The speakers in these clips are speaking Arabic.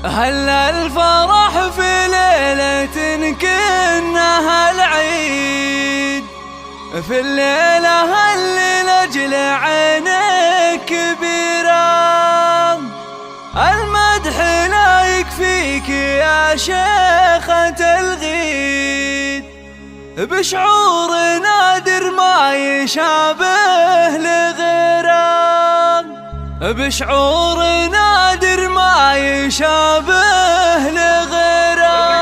هلا الفرح في ليلة كأنها العيد، في الليلة اللي لأجل عينك كبيرة. المدح لا يكفيك يا شيخة الغيد، بشعور نادر ما يشابه لغيره، بشعور نادر ما يشابه لغيره.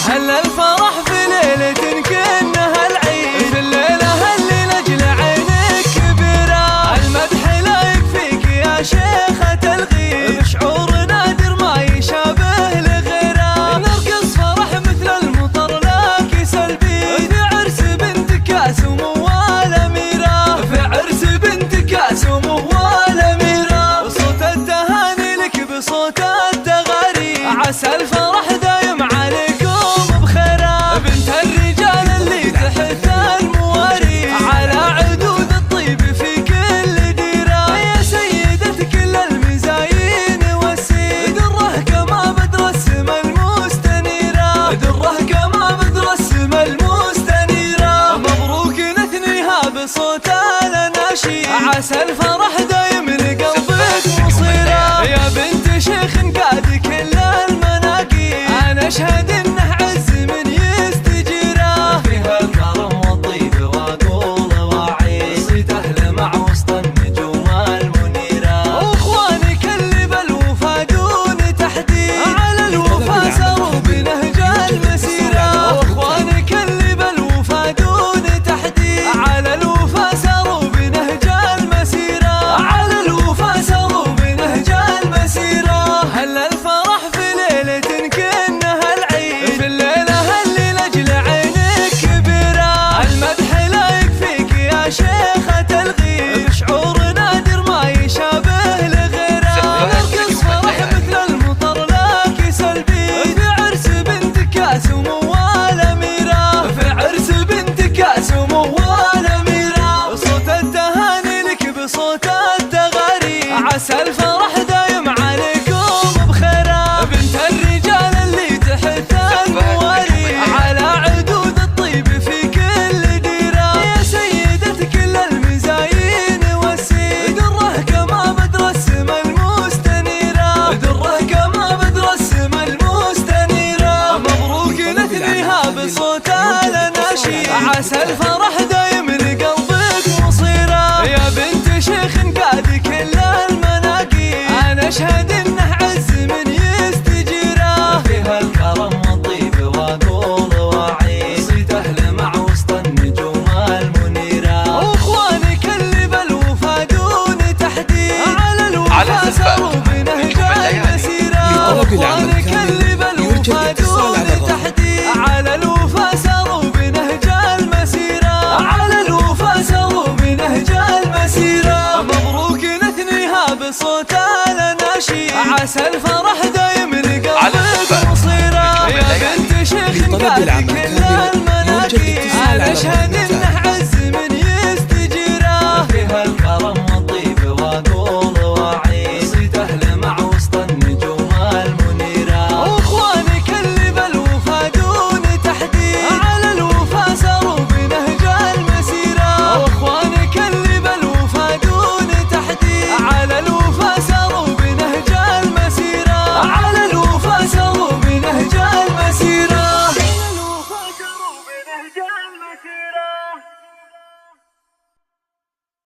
هلا الفرح في ليلة كأنها العيد، في الليلة اللي لأجل عينك كبيرة. المدح لا يكفيك يا شيخة الغيد، بشعور نادر ما يشابه لغيره. نرقص فرح مثل المطر لك سلبي، في عرس بنت كاسم والأميرة، في عرس بنت كاسم والأميرة. صوت التهاني لك بصوت التغاري، عسى الفرح دايم عليكم بخيره. بنت الرجال اللي تحت المواري، على عدود الطيب في كل ديره. يا سيدة كل المزايين والسيد، دره كما بدر السما المستنيرة، دره كما بدر السما المستنيرة. مبروك نثنيها بصوت الأناشيد، عسى الفرح دايم لقلبك مصيرة. يا بنت شيخ قاد كل المناقيب، أنا أشهد إنه عز من يستجيره. فيها الكرم والطيب وأقول وأعيد، صيته لمع وسط النجوم المنيرة. وإخوانك اللي بالوفا دون تحديد، على الوفا ساروا بنهج المسيرة. وإخوانك اللي بالوفا دون تحديد، على الوفا ساروا بنهج المسيرة، على الوفا ساروا بنهج المسيرة. هلا الفرح في ليلة كأنها العيد، في الليلة اللي لأجل عينك كبيرة. المدح لا يكفيك يا شيخة الغيد، بشعور نادر ما يشابه لغيره. نرقص فرح مثل المطر لك سلبي، في عرس بنت كاسم والأميرة، في عرس بنت كاسم والأميرة. صوت التهاني لك بصوت التغاري، عسى الفرح دايم عليكم بخيره. بنت الرجال اللي تحت المواري، على عدود الطيب في كل ديره. يا سيدة كل المزايين والسيد، دره كما بدر السما المستنيرة، دره كما بدر السما المستنيرة. مبروك نثنيها بصوت الأناشيد، عسى الفرح دايم لقلبك مصيرة. يا بنت شيخ قاد كل المناقيب، أنا أشهد إنه عز من يستجيره. فيها الكرم والطيب وأقول وأعيد، صيته لمع وسط النجوم المنيرة. وإخوانك اللي بالوفا دون تحديد، على الوفا ساروا بنهج المسيرة. وإخوانك اللي بالوفا دون تحديد، على الوفا ساروا بنهج المسيرة، على الوفا ساروا بنهج المسيرة. مبروك نثنيها بصوت الأناشيد، عسى الفرح دايم لقلبك مصيرة. يا بنت شيخ قاد كل المناقيب، أنا أشهد إنه عز من يستجيره. فيها الكرم والطيب وأقول وأعيد، صيته لمع وسط النجوم المنيرة. وإخوانك اللي بالوفا دون تحديد، على الوفا ساروا بنهج المسيرة. وإخوانك اللي بالوفا دون تحديد، على الوفا ساروا بنهج المسيرة، على الوفا ساروا بنهج المسيرة، على الوفا ساروا بنهج المسيرة.